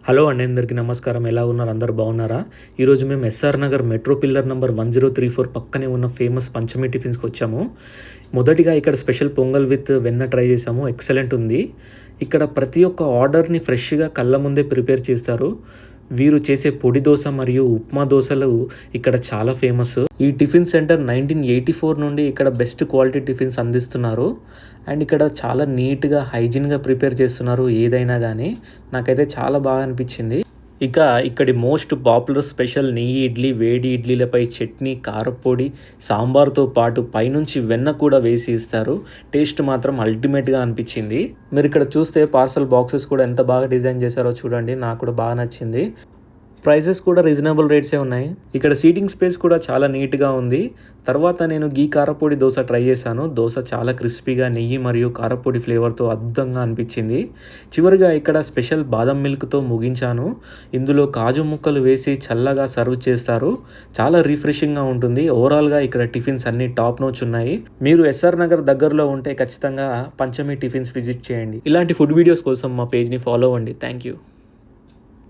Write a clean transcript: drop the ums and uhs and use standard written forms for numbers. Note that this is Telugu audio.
హలో అండి, అందరికీ నమస్కారం. ఎలా ఉన్నారు? అందరూ బాగున్నారా? ఈరోజు మేము SR Nagar metro pillar number 1034 పక్కనే ఉన్న ఫేమస్ పంచమి టిఫిన్స్కి వచ్చాము. మొదటిగా ఇక్కడ స్పెషల్ పొంగల్ విత్ వెన్న ట్రై చేసాము. ఎక్సలెంట్ ఉంది. ఇక్కడ ప్రతి ఒక్క ఆర్డర్ని ఫ్రెష్గా కళ్ళ ముందే ప్రిపేర్ చేస్తారు. వీరు చేసే పొడి దోశ మరియు ఉప్మా దోశలు ఇక్కడ చాలా ఫేమస్. ఈ టిఫిన్ సెంటర్ 1984 నుండి ఇక్కడ బెస్ట్ క్వాలిటీ టిఫిన్స్ అందిస్తున్నారు. అండ్ ఇక్కడ చాలా నీట్గా హైజీన్గా ప్రిపేర్ చేస్తున్నారు. ఏదైనా కానీ నాకైతే చాలా బాగా అనిపించింది. ఇక ఇక్కడి మోస్ట్ పాపులర్ స్పెషల్ నెయ్యి ఇడ్లీ, వేడి ఇడ్లీలపై చట్నీ, కారపొడి, సాంబార్తో పాటు పైనుంచి వెన్న కూడా వేసి ఇస్తారు. టేస్ట్ మాత్రం అల్టిమేట్గా అనిపించింది. మీరు ఇక్కడ చూస్తే పార్సల్ బాక్సెస్ కూడా ఎంత బాగా డిజైన్ చేశారో చూడండి. నాకు కూడా బాగా నచ్చింది. ప్రైజెస్ కూడా రీజనబుల్ రేట్సే ఉన్నాయి. ఇక్కడ సీటింగ్ స్పేస్ కూడా చాలా నీట్గా ఉంది. తర్వాత నేను గీ కారపొడి దోశ ట్రై చేశాను. దోశ చాలా క్రిస్పీగా నెయ్యి మరియు కారపొడి ఫ్లేవర్తో అద్భుతంగా అనిపించింది. చివరిగా ఇక్కడ స్పెషల్ బాదం మిల్క్తో ముగించాను. ఇందులో కాజు ముక్కలు వేసి చల్లగా సర్వ్ చేస్తారు. చాలా రిఫ్రెషింగ్గా ఉంటుంది. ఓవరాల్గా ఇక్కడ టిఫిన్స్ అన్ని టాప్ నోచ్ ఉన్నాయి. మీరు ఎస్ఆర్ నగర్ దగ్గరలో ఉంటే ఖచ్చితంగా పంచమి టిఫిన్స్ విజిట్ చేయండి. ఇలాంటి ఫుడ్ వీడియోస్ కోసం మా పేజ్ని ఫాలో అవ్వండి. Thank you.